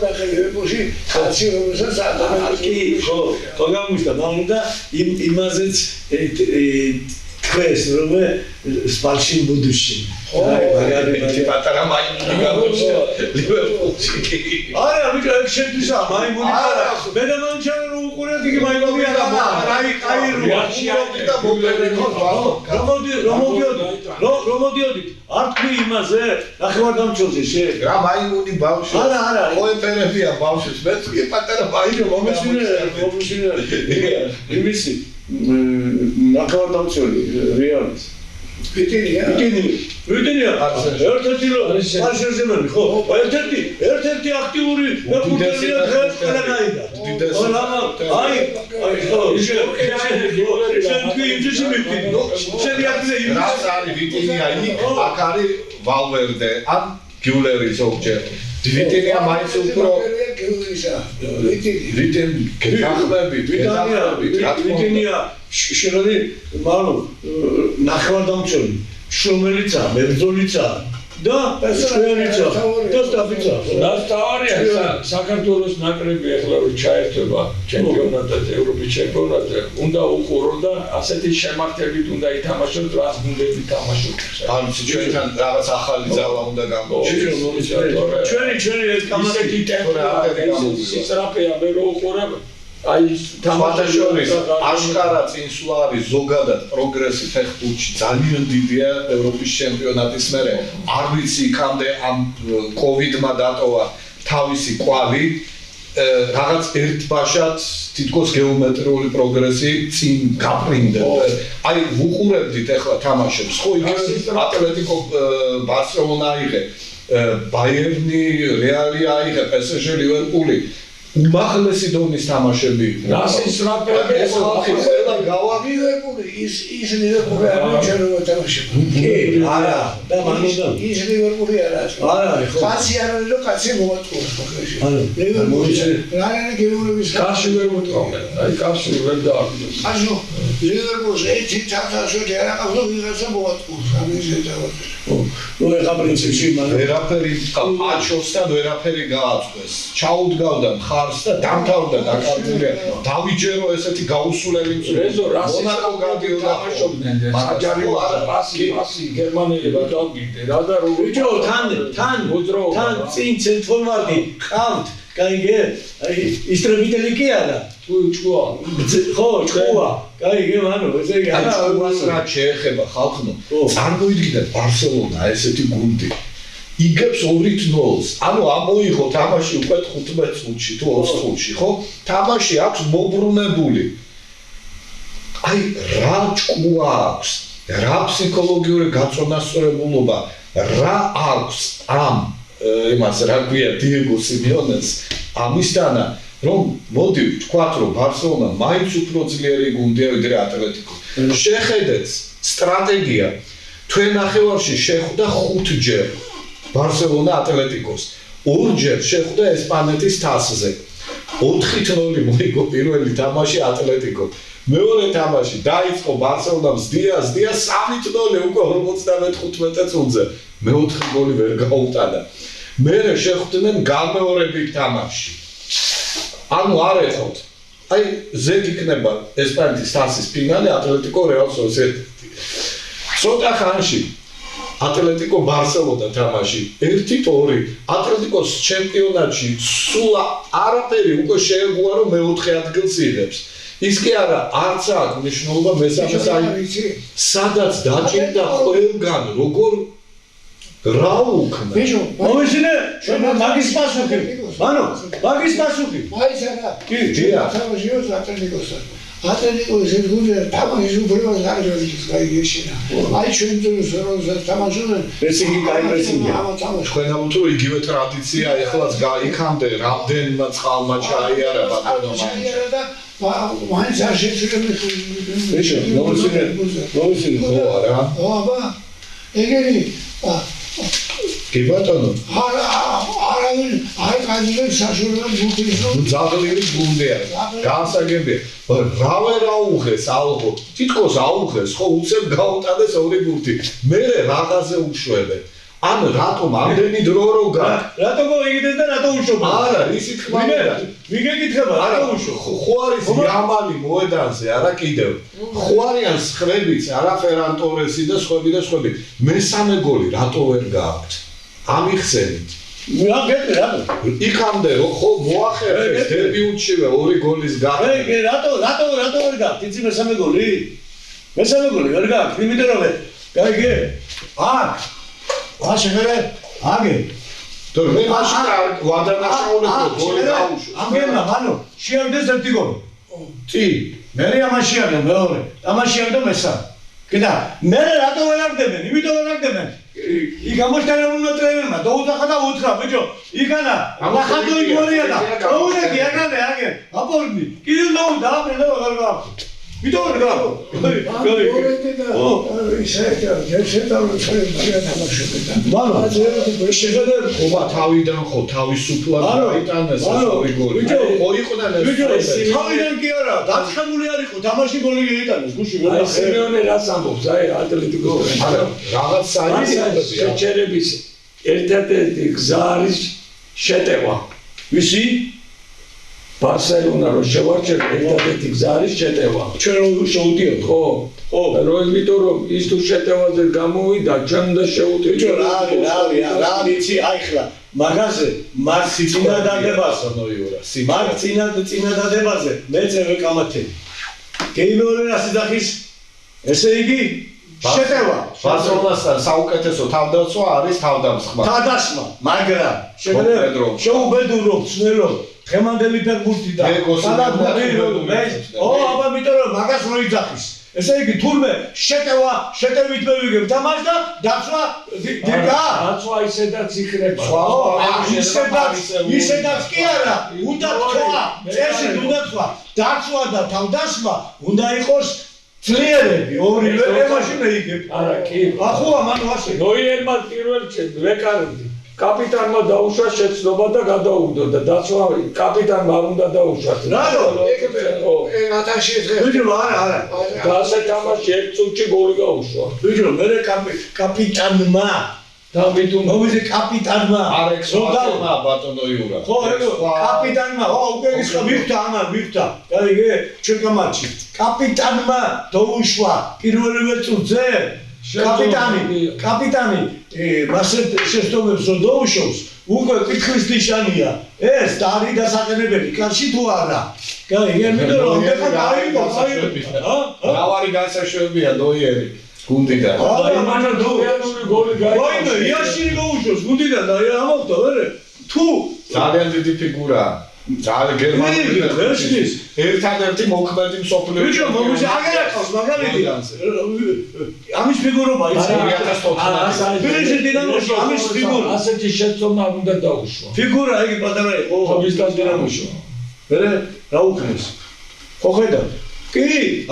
და ლივერპულში კაცი რომელსაც ადამიანი ხო გამოჩნდა. მაგრამ იმაზეც თქვენს რომ სპალში ბუდუში. აი პატარა მაიმუნი გამოჩნდა ლივერპულში. არა ბიჭო ეგ შეთვისა მაიმუნი არა. მე და მანჩანო რომ უყურეთ იგი მაიმუნი არა. აი რომოდიოდით არ თქვი იმაზე ნახევარდამცველზე შე რა მაიმუნი ბავშვი არა ოეფერებია ბავშვს მე თქვი პატარა მაიმუნი მომიშინე იმისი ნახევარდამცველი რეალის ვიტინია ერთ-ერთი პარშეზემები ხო ერთ-ერთი აქტიური რეპორტერია დღეს ყველანაირად აი ხო შენ თქვი იმში მიფიქრო შენ იაკზე რა არის ვიტინია აქ არის ვალვერდე ან გიულერი ზოგჯერ ვიტინია მაინც უფრო ვიტინია შენოდი მალო ნახევარდამცველი შრომელიცა მებრძოლიცა და ჩვენიცა და სტაფიცა ნასტავარია საქართველოს ნაკრები ახლა რომ ჩაერთვება ჩემპიონატად ევროპის ჩემპიონატზე უნდა უყურო და ასეთი შემართებით უნდა ითამაშოს რაც გუნდები თამაშობს ან ჩვენთან რაღაც ახალი ძალა უნდა გამოჩნდეს ჩვენი ეს ისეთი ტემპერატურა სისწრაფეა მე რო უყურებ აი თამაშორის აშკარა წინსვლა არის ზოგადად პროგრესი ფეხბურთში ძალიან დიდია ევროპის ჩემპიონატის მერე არ ვიცი იქამდე ამ კოვიდმა დატოვა თავისი კვალი რაღაც ერთბაშად თითქოს გეომეტრიული პროგრესი წინ გაფრინდება აი ვუყურებდით ახლა თამაშებს ხო იქ ატლეტიკო ბარსელონა აიღე ბაიერნი რეალი აიღე PSG ლივერპული უმაღლესი დონის თამაშები რასის რაფები ეს ხალხი ყველა ლივერპული ის ლივერპული არ ჩეროვა თამაშები კი არა და მანუდა ის ლივერპული არა კაცი არ არის რომ კაცი მოატყუა ლივერპული რა არა გეურების კაცი ვერ მოატყუა აი კაცი ვერ დაარქვეს ასო ლივერპულს ერთი თამაში არ აქვს რომ ვიღაცა მოატყუა ამაზე დავარქვეს ნუ ეხა პრინციპში მაგრამ ვერაფერი აჩოსთან ვერაფერი გააწყვეს ჩაუდგავდა მხარს და დამთავრდა დაკარგულია დავიჯერო ესეთი გაუსულელი რეზო რასი მონაკო გადიოდა თამაშობდნენ საჯარი პასი გერმანელებმა დავგირდე რა და რო ბიჭო თან წინ ცენტრალმარკი ყავთ კაიგე აი ისტრებიტელი კი არა ჭუა ხო ჭუა კაიგე მანო ესე იგი არა უას რა შეეხება ხალხნო წარმოიდგინეთ ბარსელონა ესეთი გუნდი იგებს 2-0-ს ანუ ამოიღო თამაში უკვე 15 წუთში თუ 20 წუთში ხო თამაში აქვს მობრუნებული აი რა ჭკუა აქვს რა ფსიქოლოგიური გაწონასწორებულობა რა აქვს ამ იმას რა ქვია დიეგო სიმეონეს ამისთანა რომ მოდი ვთქვათ რომ ბარსელონა მაინც უფრო ძლიერი გუნდია ვიდრე ატლეტიკო შეხედეთ სტრატეგია თქვენ ნახევარში შეხვდა 5 ჯერ ბარსელონა ატლეტიკოს 2 ჯერ შეხვდა ესპანეთის თასზე 4-0 მოიგო პირველი თამაში ატლეტიკო მეორე თამაში დაიწყო ბარსელონამ ზდია 3-0 უკვე 55 წუთზე მეოთხე გოლი ვერ გაუტანა მერე შეხვდნენ გამეორებით თამაში ანუ არ ეხოთ აი ზედ იქნება ესპანეთის თასის ფინალი ატლეტიკო რეალ სოსიედადი ცოტა ხანში ატლეტიკო ბარსელონა თამაში 1-2 ატლეტიკოს ჩემპიონატში სულ არაფერი უკვე შეეგუა რომ მეოთხე ადგილს იღებს ის კი არა არც აქვს მნიშვნელობა მესამე სადაც დაჭირდა ყველგან როგორ რა უკნა ბიჭო მომიშინე შენ მაგის პასუხი მანო მაგის პასუხი მაინც არა კი დია თამაშიო ატლეტიკოსთან ატლეტიკოს ეს გუნდი თამაშის უბრალოდ არ არის გაიგეშინა აი ჩვენ დროსაც თამაშობენ პრესინგი გაიგეშინა თქვენ ამბობთ რომ იგივე ტრადიცია ეხლაც იქამდე რამდენმა წყალმა ჩაიარა ბატონო მაინც არ შეცვლები ბიჭო მომიშინე ხო არა აბა ეგენი კი ბატონო. არავინ არ გაძლევს საშუალებას გუნდის რომ ძაღლი გუნდია. გაასაგებია. რა ვერ აუღეს ალღო. თითქოს აუღეს, ხო უცებ გაუტანეს ორი გუნდი. მე რაღაცზე უშვებენ. ან რატომ ამდენი დრო რო გაქვს? რატო მოიგდეს და რატო უშობა? არა, ისი თქმა უნდა. ვიგეკითხება, რატო უშო? ხო არის იამალი მოედანზე, არა კიდევ. ხო არიან სხვებიც, არაფერან ტორესი და სხვები. მესამე გოლი რატო ვერ გააქვთ? ამიხსენით. რა გეტყვი რატო? იქამდე ხო მოახერხეს დებიუტშივე ორი გოლის გახდა. რატო ვერ გაქვთ? იცი მესამე გოლი? მესამე გოლი ვერ გაქვთ, იმიტომ რომ გაიგე? აქ ვაშეგერე აგე თუ მე მაშინ ვადანაშაულებო გოლი დაუშვა. ამგენა მანო შეაგდეს ერთი გოლი. წი მე ამაშიაგე მეორე. ამაშიაგე მესამე. კიდე მე რატო ვერ აღდებენ? იმიტომ ვერ აღდებენ. იქ ამოშტანა უნდა ტრენერმა დაუძახა და უთხრა ბიჭო იქანა ახალო იგორია და დაუნეგი აგე აპორნი კიდე დაუნდა აბრენა აღარ გაქვს ვიდო ვერ გაქვს ხომა თავიდან ხო თავისუფლად გაიტანეს ორი გოლი ხო იყო და თავიდან კი არა დაცხებული არ იყო თამაში გოლი გაიტანეს გუში ვერ აი სიმეონე რას ამბობს აი ატლეტიკოს რაღაც საინტერესოა შეჩერების ერთადერთი გზა არის შეტევა ვისი ბარსელონა რო შევარჩევ ერთადერთი გზა არის შეტევა ჩვენ რო შევუდიოთ ხო იმიტომ რომ ის თუ შეტევაზე გამოვიდა ჩვენ და შევუდიოთ რა ვიცი აი ხლა მაგაზე მას წინადადებაზე მაგ წინადადებაზე მეც ვეკამათები გეიმეორე რას იძახის ესე იგი შეტევა ბარსელონასთან საუკეთესო თავდაცვა არის თავდამსხმა თავდასხმა მაგრამ შეუბედურო ცნელო ხემანდელი ფეხბურთი და აბა იმიტომ რომ მაგას რო იძახის ესე იგი თურმე შეტევით მე ვიგებ თამაშს და დაცვა დაცვა ისედაც იხრება ისედაც კი არა უნდა თქვა წესი უნდა თქვა დაცვა და თავდასხმა უნდა იყოს ძლიერები ორივე ემაში მეიგებ არა კი ახო ამან ვასე ნოიერმა პირველ ვეკარდი კაპიტანმა დაუშვა შეცდომა და გადაუგდო და დაცვა კაპიტანმა არ უნდა დაუშვათ. რატო? ნატაში დღე. ბიჭო, არა. და ასე თამაში ერთ წუთში გოლი გაუშვა. ბიჭო, მე კაპიტანმა მომიზე კაპიტანმა არექსონა ბატონო იურა. ხო, კაპიტანმა, უკვე ისო მივხვდა. გაიგე? ჩვენ გამარჩი. კაპიტანმა დაუშვა პირველივე წუთზე. კაპიტანი მასე შეცდომებს რო დაუშავს უკვე კითხვის ნიშანია ეს და არის დასაყენებელი კაცი თუ არა გაიგე იმიტომ რომ ეხლა მრავალი განსაშვებია ნოიერი გუნდიდან მანო დოიანური გოლი გაიგე იაშინი გაუშვებს გუნდიდან და ამოხდა ვერე თუ ძალიან დიდი ფიგურაა ძალიან გერმანული ვერშნის ერთადერთი მოქმედი მსოფლიო ბიჭო მომიზე აგერ აკავს მაგალითი ამის ფიგურობა იცი 2014 პრეზიდენტი დინამოში ამის ფიგურა ასეთი შეცდომა უნდა დაუშვა ფიგურა იგი პატარა იყო ხობისთან დინამოში ვერე რა უქნეს ხო ხედავ კი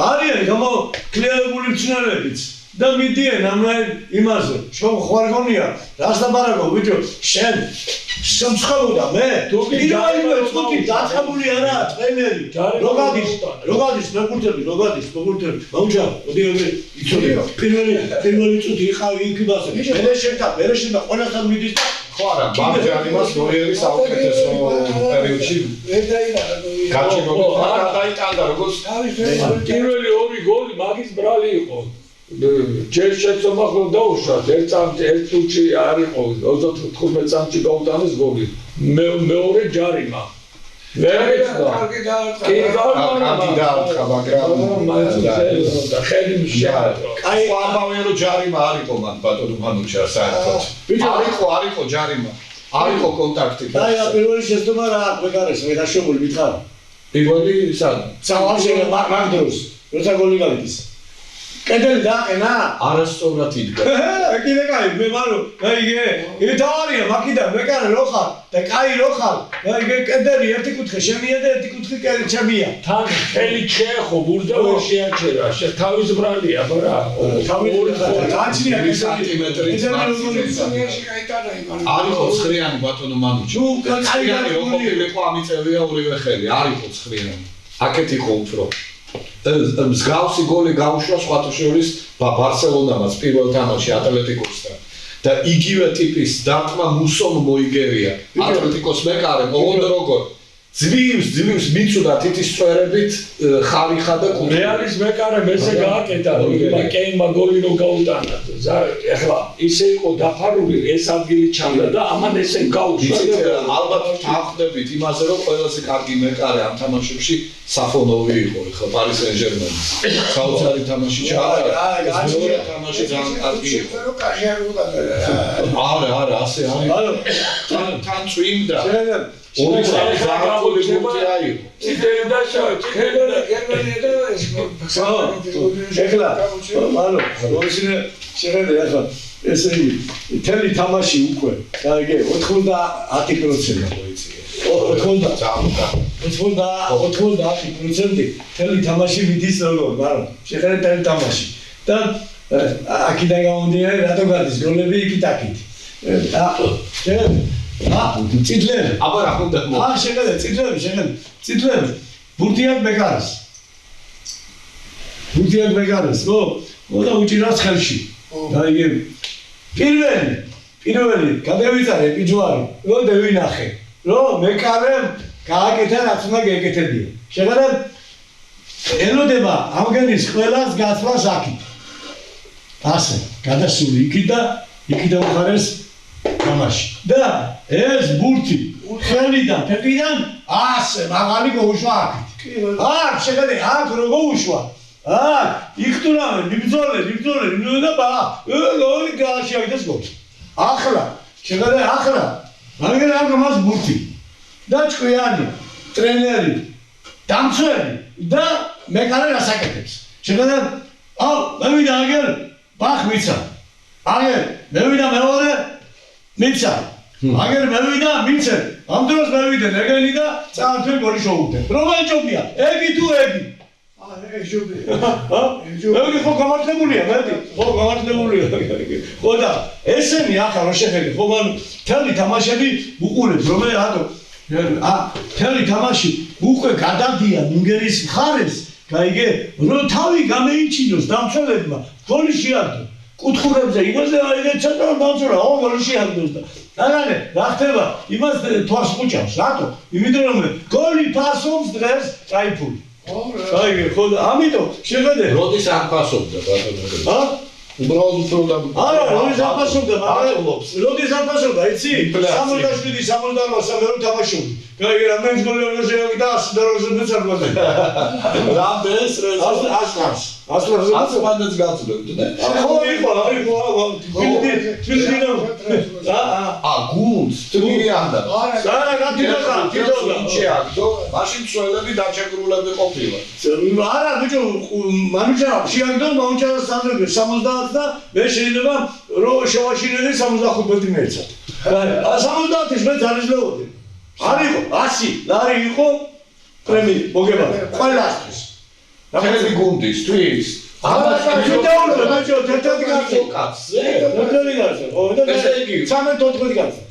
არიან გამოკლეებული მცნებებიც და მიდიან ამან იმაზე შენ ხوار გონია რას დაბარაგო ბიჭო შენ სამცხაოდა მე თუ კი წუთი დაწყებული არა ტრენერი როგადის მეკურთები მომჯა მოდი იცოდი პირველი წუთი იყავი იქ იმაზე მე შენ ყველასთან მიდის და ხო არა ბარჯანიმას ნოიერის საუკეთესო პერიოდში გაჩინოდა როგორც პირველი ორი გოლი მაგის ბრალი იყო ჯერ შეცდომა ხო დაუშვათ ერთ წუთში არ იყო 35 წამში გაუტანეს გოლი მეორე ჯარიმა ვერ მიცდა კი გაარდა მაგრამ და ხელი შეარო აი ამბავენ რომ ჯარიმა არ იყო მან ბატონო მანუჩა საერთოდ არ იყო ჯარიმა არ იყო კონტაქტი აი პირველი შეცდომა რა გვეგარეს მე დაშვებული მითხარ პირველი სად სავალშე მაგდროს როცა გოლი გაიგეს კედელი დააყენა? არასწორად იდგა. კიდე კაი, მე მარო, გაიგე? იგი თავარია, მაქიდან მეკარე რო ხარ და კაი რო ხარ. გაიგე, კედელი ერთი კუთხე შემია და ერთი კუთხე ჩემია. თან ხელი შეეხო ბურდა ვერ შეაჩერა, თავის ბრალია, ბრა. გააჩნია სანტიმეტრით არისო ცხრიანი ბატონო მანუჩი. ცხრიანი რო ყოფილიყო ამიწევია ორივე ხელი, არისო ცხრიანი. აქეთ იყო უფრო. მსგავსი გოლი გაუშვა სხვათა შორის ბარსელონამაც პირველ თამაშში ატლეტიკოსთან და იგივე ტიპის დარტყმა მუსომ მოიგერია ატლეტიკოს მეკარე მოუნდა როგორ ძლივს მიცუდა თითის წვერებით ხალიხა და კუდი რეალის მეკარემ ესე გააკეთა კეინმა გოლი რო გაუტანა ეხლა ისე იყო დაფარული ეს ადგილი ჩამდა და ამან ესე გაუშვა ალბათ თავხდებით იმაზე რომ ყველაზე კარგი მეკარე ამ თამაშებში საფონოვი იყო ეხლა პარი სენ-ჟერმენის საოცარი თამაში ჩაატარა ეს მეორე თამაში ძალიან კარგი იყო არა ასე არის თან წვიმდა ორი ზარაფული გუნდია იყო ციტელი დაშავე ციტელი ეხლა მანო როისინე შეხედე ახლა ესე იგი თელი თამაში უკვე გაიგე 90% მოიწია 90% თელი თამაში მიდის როგორ მაგრამ შეხედე თელი თამაში და აქიდან გამომდინარე რატო გადის გოლები იქით შეხედე წითლები აბა რა ხონდა შეხედე წითლები ბურთიად მეკარეს ხო და უჭირავს ხელში გაიგე პირველი გადავიწარე პიჯვარი რო დავინახე რომ მეკარემ გააკეთა რაც უნდა გაეკეთებია შეხედე ელოდება ამგენის ყველას გასვლას აქით ასე გადასული იქით და უხარეს თამაში და ეს ბურთი ხელიდან ფეხიდან ასე მაღალი გაუშვა აქ შეხედე აქ რო გაუშვა იქთურავენ ნიბძოლე და ბა ლორი გააშიაგდეს გოლი ახლა შეხედე მაგერ ამას ბურთი და ჭკვიანი ტრენერი დამცველი და მეკარე რასაკეთებს შეხედე მევიდა აგერ ბახ მიცა აგერ მევიდა მეორე მიცა აგერ მევიდა მიცე ამ დროს მევიდა ნეგენი და წართვე გოლი შოუდე რომელი ჯობია ეგი თუ ეგი ეგი ხო გამართლებულია მეტი ხო გამართლებულია ხო და ესენი ახლა რო შეხედე ხო მან თელი თამაშები უყურებს რომელი რატო თელი თამაში უკვე გადადია ნინგერის მხარეს გაიგე რომ თავი გამეიჩინოს დამცველებმა გოლი შეაგდო კუთხურებზე იმაზე აიღე ცოტა დამცველა გოლი შეაგდოს და რანე რა ხდება იმას თვალს ხუჭავს რატო იმიტომ რომ გოლი ფასობს დღეს წაიფული გაიგე ხო და ამიტომ შეხედე როდის არ ფასობდა ბატონო უბრალოდ უფრო არა როდის არ ფასობდა მაგრამ როდის არ ფასობდა იცი 67-68 სამერო თამაშობდი გაიგე რამდენი გოლი უნდა შეაგდა 100 და როზე მეცარბაზე რამდენს ასლავს მანდაც გაწულებთ და ხო იყო გუნდს თვიანდა არა გატირდა შეაგდო მაშინ წველები დაჩეკრულები ყოფილა არა ბიჭო მანუჩა შეაგდო მანუჩა 70 და მე შეიძლება რო შევაშინე 75 მეცა არა 70-ის მე ძალისლეოდი არისო 100 ლარი იყო პრემი მოგება ყველასთვის თელები გუნდისთვის დაურდა ბიჭო თეთრი კაცი ხო და ესე იგი 13-14 კაცი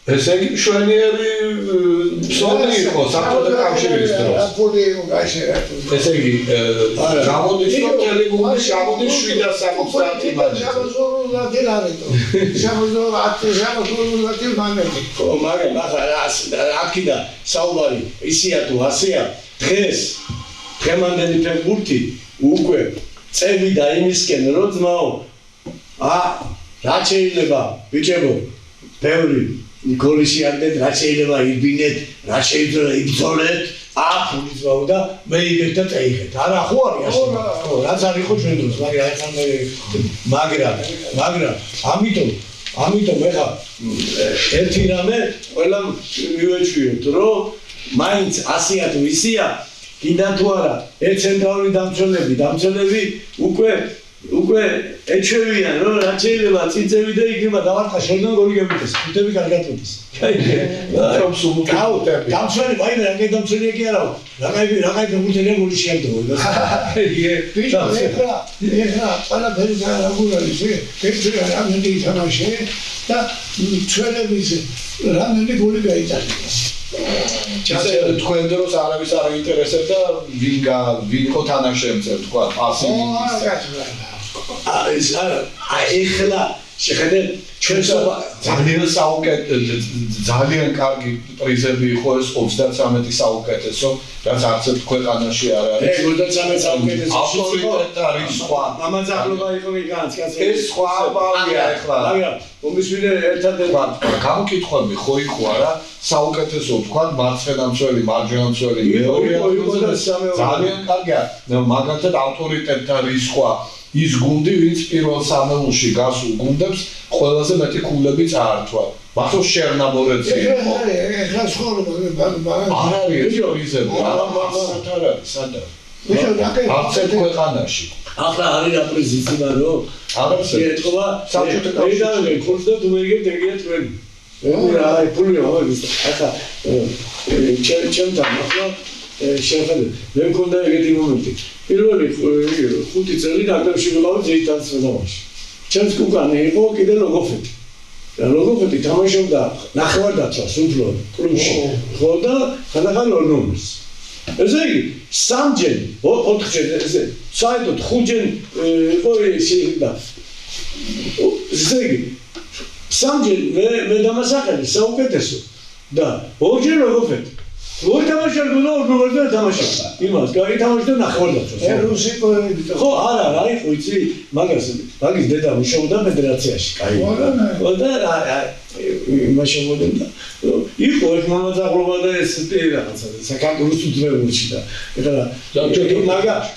ესე იგი მშვენიერი სოლი იყო საბჭოთა კავშირის დროს ესე იგი გამოდის რომ თელი გუნდი გამოდის 770 ხო მაგრამ აქიდა საუბარი ისია თუ ასეა დღეს დღემანდელი ფეხბურთი უკვე წევიდა იმისკენ რომ ძმაო რა შეიძლება ბიჭებო ბევრი გოლი შეაგდეთ რა შეიძლება იბინეთ რა შეიძლება იბრძოლეთ ფული ძმაო და მე იგეთ და წაიღეთ არა ხო არის ასე ხო რაც არ იყო ჩვენ დროს მაგრამ ამიტომ ეხა ერთი რამე ყველამ მივეჩვიოთ რომ მაინც ასეა თუ ისია კიდე თუ არა ცენტრალური დამცველები უკვე უკვე ეჩვევიან რომ რა შეიძლება წინწევი და იქნება დავარტყა შენგან გოლი გემიტეს ხუთები კარგად მოდის რომ სულუტები დამცველი ვაიმე რა გამცველია კი არაო რა კაი ფეხბურთელია გოლი შეამდგო ბიჭო ეხლა ყველაფერი გააგულარის კეთილი რამდენი ითამაშე და ჩვენების რამდენი გოლი გაიტანია ჩასე თქვენ დროს არავის არ აინტერესებდა ვინ ხო თანაშემწე თქვა პასი ეხლა შეხედე ჩვენს ძალიან კარგი პრიზები იყო ეს 33 საუკეთესო რაც არც ერთ ქვეყანაში არ არის 33 საუკეთესო ავტორიტეტი არის სხვა მამაძაღლობა იყო ვიგანც კაცი ეს სხვა ბავია ეხლა მაგრამ მომისმინე ერთადერთი გამოკითხვები ხო იყო არა საუკეთესო თქვა მარცხენა მცველი მარჯვენა მცველი ძალიან კარგია მაგალითად ავტორიტეტი არის სხვა ის გუნდი ვინც პირველ სამეულში გასულ გუნდებს ყველაზე მეტი ქულები წაართვა. მახსოვს შერნაბორეცი იყო. ეხლა ცხოვრება არ არის პრიზები. არ არის სადაც. ბიჭო დაკეთე. არც ერთ ქვეყანაში. ახლა არის რა პრიზი ციმა რო? არ არის. ეთქობა საბჭოთა კავშირი კურსზე თუ მეიგებ ეგია თქვენი. აი ფული რა ის. ახლა ჩემთან ახლა შეხედე მე მქონდა ეგეთი მომენტი პირველი 5 წელი ნაკრებში ვიყავი ზეიტანს მედამაში ჩემს უკან იყო კიდე ლოგოფეტი და ლოგოფეტი თამაშობდა ნახევარდაცვას უფრო კლუბში ხო და ხანდახან ორნომერს ესე იგი სამჯერ 4ჯერ ესე საერთოდ 5ჯერ იყო შეიძლება ესე იგი სამჯერ მე დამასახელი საუკეთესო და ორჯერ ლოგოფეტი ორი თამაშია გონდა ორნომერზე თამაშია იმას გაითამაშა და ნახევარდაცვას რუსი პროექტი ხო არა იყო იცი მაგას დედა მუშაობდა ფედერაციაში კაი ხო და იმაში მომდენდა იყო ეს მამაძაღლობა და ეს რაღაცა საქართველოს უძლებელში და ეხლა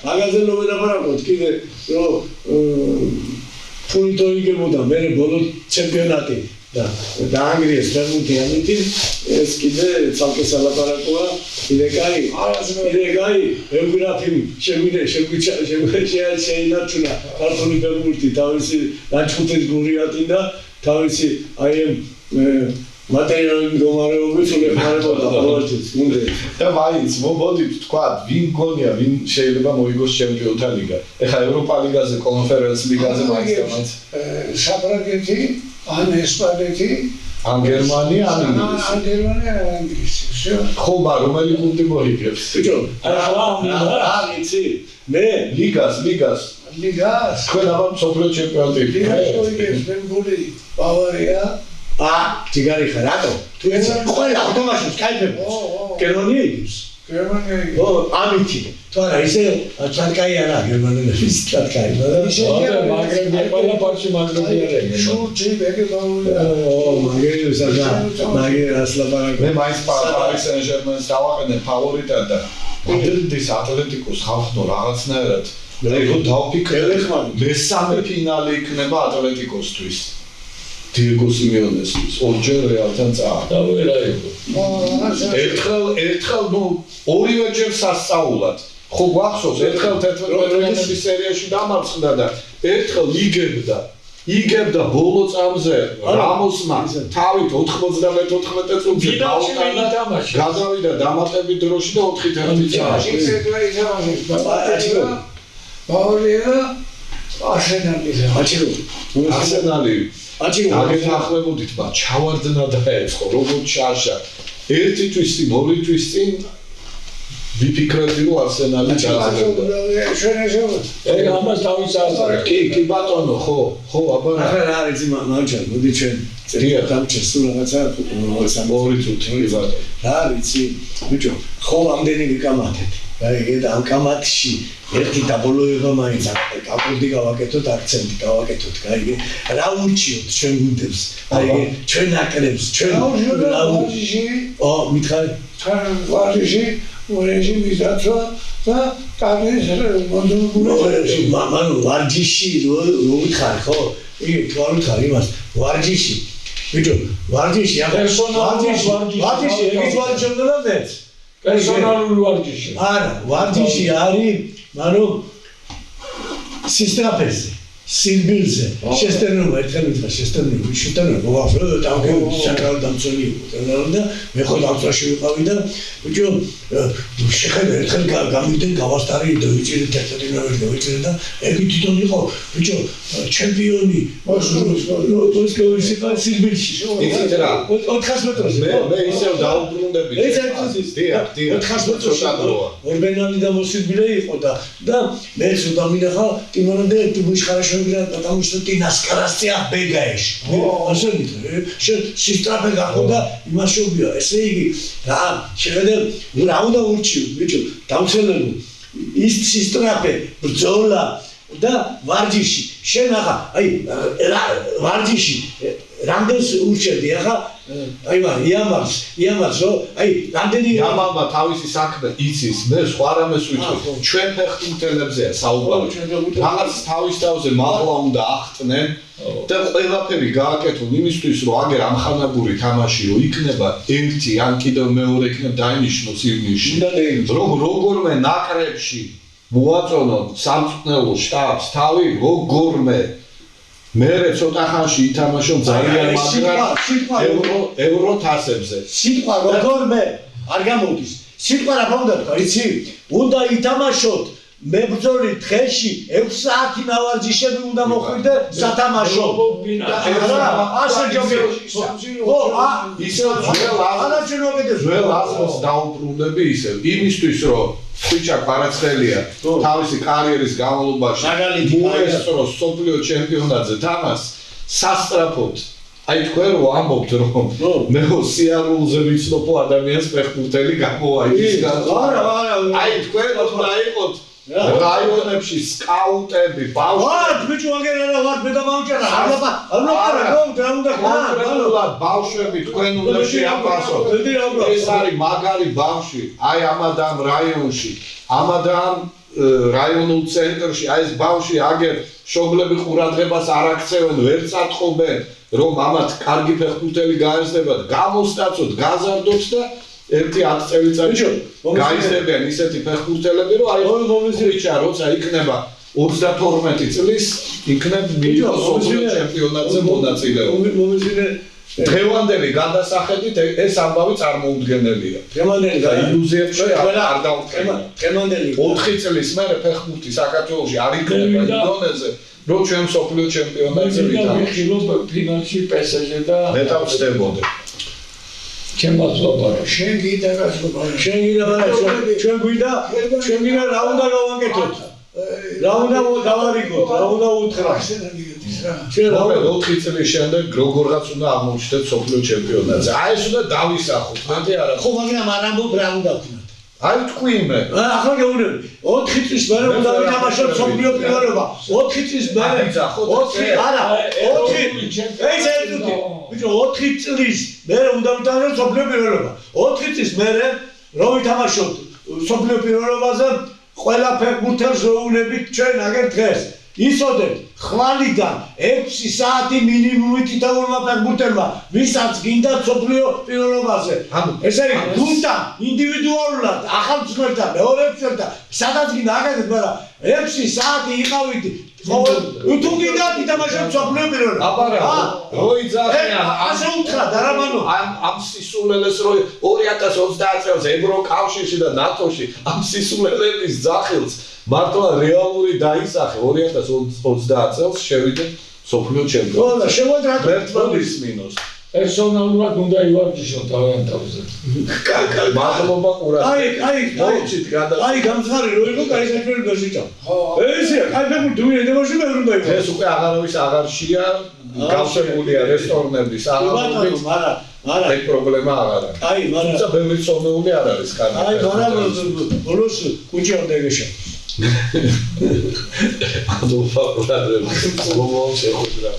მაგაზე რომ ველაპარაკოთ კიდე რომ ფუნტო იგებოდა მე ბოლო ჩემპიონატი და დაანგრიეს ფეხბურთიანით ეს კიდე ცალკე სალაპარაკოა კიდე კაი ევგრაფი შეინარჩუნა ქართული ფეხბურთი თავისი დაჩხუთის გურიატი და თავისი აი ამ მატერიალური მდგომარეობით ულეფარებოდა ყოველთვის უნდა და მაინც მოდით თქვა ვინ გონია ვინ შეიძლება მოიგოს ჩემპიონთა ლიგა ეხლა ევროპა ლიგაზე კონფერენს ლიგაზე მაინც საფრანგეთი ან ესპანეთი ან გერმანია ან ინგლისი ხობა რომელი გუნდი მოიგებს ბიჭო რა ვიცი მე ლიგას თქვენ აბა მსოფლიო ჩემპიონატი ლიგას მოიგებს ბენგული ბავარია ჯიგარი ხარ რატო თუ ეს ყველა ავტომატურად кайფებს გერმანია იგებს ამითი თუ არა ისე ჩარკაი არა გერმანელების ჩარკაი მაგრამ ყველა პარტში მაგრები არა შურჩი ბეგე ბავარია მაგერას ლაპარაკი მე მაინც პარიზ სენ-ჟერმენს დავაყენე ფავორიტად და მადრიდის ატლეტიკოს ხალხნო რაღაცნაირად ეგო დავფიქრე მესამე ფინალი იქნება ატლეტიკოსთვის დიეგო სიმეონესთვის ორჯერ რეალთან დავერა იყო ერთხელ ნუ ორივეჯერ სასწაულად ხო გვახსოვს ერთხელ 11 სერიაში დამარცხდა და ერთხელ იგებდა ბოლო წამზე რამოსმა თავით 91-14 წუთზე გადავიდა დამატებით დროში და 4-1 წააგო ბავარია არსენალი აგეთახმებოდით მათ ჩავარდნა დაეწყო როგორც შარშა ერთი თვისი ორი თვის წინ ვიფიქრებდი რომ არსენალი ჩაძლევდა ეგ ამას დავისაუბრე კი ბატონო ხო აბა ახლა რა არის მაჩა მოდი ჩვენ წერია დამჭეს თუ რაღაცა ორი წუთი კი ბატონო რა არის ბიჭო ხო ამდენი ვიკამათეთ აი ამ კამათში ერთი დაბოლოება მაინც აკორდი გავაკეთოთ აქცენტი გავაკეთოთ კაი რა ურჩიოთ ჩვენ გუნდებს აი ჩვენ აკრებს ჩვენ ვარჯიში მითხარი ვარჯიში ვარჯიში მისაცვა და კარგის მონდობული მანუ ვარჯიში რო მითხარი ხო იგი თუ არ მითხარი იმას ვარჯიში ბიჭო ვარჯიში ვარჯიში ეგეც ვარჯიშობდა და მეც პერსონალური ვარჯიში არა ვარჯიში არის მანუ სისტრაფეზე სილბილზე შესტერნობა ერთხელ მითხრა შესტერნობა შეტერნობა მოახერხა დავგე საკრავი დამწონი და მე ხო დავწაში ვიყავი და ბიჭო შეხედე ერთხელ გამიგდნენ გავასტარი და ვიჭირეთ ერთ-ერთი ნომერი და ვიჭირეთ და ეგ თვითონ იყო ბიჭო ჩემპიონი მოსკოვის სილბილში იცით რა 400 მეტრზე მე ისევ დაუბრუნდები დიახ 400 მეტრზე ორბენალი და მოსილბილე იყო და მეც უდამინახა ტიმონდე ტიბუშხარაშ потому что ты нас карастя бегаешь. Систрапе გაходა იმაშობია. ესე იგი რა შეხედე რა უნდა ურჩიო, ბიჭო, დამცველებო. ის სისტრაფე ბრძოლა და ვარჯიში. შენ ახლა აი ვარჯიში რამდენს ურჩევდი ახლა აი იამარს რო აი რამდენი იამალმა თავისი საქმე იცის მე სხვა რამეს ვიტყვი ჩვენ ფეხბურთელებზეა საუბარი რაღაც თავის თავზე მაღლა უნდა ახტნენ და ყველაფერი გააკეთონ იმისთვის რომ აგერ ამხანაგური თამაში რო იქნება ერთი ან კიდევ მეორე იქნება დაინიშნოს ივნისში როგორმე ნაკრებში მოაწონონ სამწვრთნელო შტაბს თავი როგორმე მერე ცოტა ხანში ითამაშონ ძალიან მაგრამ ევრო თასებზე სიტყვა როგორმე არ გამოდის სიტყვა რა უნდა თქვა იცი უნდა ითამაშოთ მებრძოლი დღეში 6 საათი ნავარჯიშები უნდა მოხვიდე სათამაშო ასე ჯობია ისე ძველ ასლს დაუბრუნდები ისე იმისთვის რომ ხუჭა კვარაცხელია თავისი კარიერის განმავლობაში მოესწროს სოფლიო ჩემპიონატზე თამას სასტრაფოდ აი თქვენ რო ამბობთ რომ მე სიარულზე ვიცნობ ადამიანს ფეხბურთელი გამოაიჩინე აი თქვენ რო დაიყოთ რაიონებში სკაუტები ბავშვები ბიჭო აგერ არა ვარ მე და მომჭარა არა ბავშვები თქვენ უნდა შეაფასოთ ეს არის მაგარი ბავშვი აი ამადამ რაიონში ამადამ რაიონულ ცენტრში აი ეს ბავშვი აგერ შობლები ყურადღებას არ აქცევენ ვერ წაწყობენ რომ ამათ კარგი ფეხბურთელი გაეცდება გამოსტაცოთ გაზარდოთ და ერთი 10 წელიწადში გაიზრდებიან ისეთი ფეხბურთელები რომ აი ხუჭა როცა იქნება 32 წლის იქნებ მიიღოს სოფლიო ჩემპიონატზე მონაწილეობა დღევანდელი გადასახედით ეს ამბავი წარმოუდგენელია დღევანდელი და ილუზიებში არ დაუწყება დღევანდელი 4 წლის მერე ფეხბურთი საქართველოში არ იქნება იმ დონეზე რომ ჩვენ სოფლიო ჩემპიონატზე ვითამაშოთ ფინალში PSG და მე დავწდებოდი ჩემასობა შენ გიდა ჩვენ გვინდა რა უნდა გავაკეთოთ რა უნდა დავარიგოთ რა უნდა უთხრათ ჩვენ 4 წლის შემდეგ როგორღაც უნდა აღმოჩნდეთ სოფლიო ჩემპიონატზე აი ეს უნდა დავისახოთ მე არა ხო მაგრამ არ ამბობ რა უნდა ვქნათ აი თქვი მე ახლა გეუბნები 4 წლის მერე უნდა ვითამაშოთ სოფლიო პირველობა 4 წლის მერე 4 არა 4 ეს ერთუთი ბიჭო 4 წლის მერე უნდა ვითამაშოთ სოფლიო პირველობა 4 წლის მერე რომ ვითამაშოთ სოფლიო პირველობაზე ყველა ფეხბურთელს როუნებით ჩვენ აგერ დღეს ისოდეთ ხვალიდან 6 საათი მინიმუმით ითამაშა ფეხბურთელმა ვისაც გინდა სოფლიო პირველობაზე ესე იგი გუნდა ინდივიდუალურად ახალწლოვანთა მეორეებსა სადაც გინდა აკეთეთ მაგრამ 6 საათი იყავით თუ გინდა ითამაშოთ სოფლიო პირველობა აბარა როიძახიან ასე უთხრა დარაბანო ამ სისულელეს რო 2030 წელს ევროკავშირში და ნატოში ამ სისულელების ძახილს მართლა რეალური დაისახე 2030 წელს შევიდეთ სოფლიო ჩემპიონატზე. ხო, შევადრაკო ერთმანდის მინოს. პერსონალურად უნდა ივარჯიშო თავიანთებზე. მადლობა ყურადღებისთვის. აი, გამძღარი რო იყო, კაი საჭირო გაშიჭა. ხო. ესეა, კაი ფეხბურთი ვინ ედემოში მე უნდა იყო. ეს უკვე აღარავის აღარშია, გავშებულია რესტორნების აღარობის. არა, ეს პრობლემა აღარ არის. აი, მაგრამ თუმცა ბევრი ცნობილი არ არის კარგი. აი, მაგრამ ბოლოს კუჭი არ დაგეშა. მადლობა ყურადღებისთვის. მოგვალ შეხვედრა.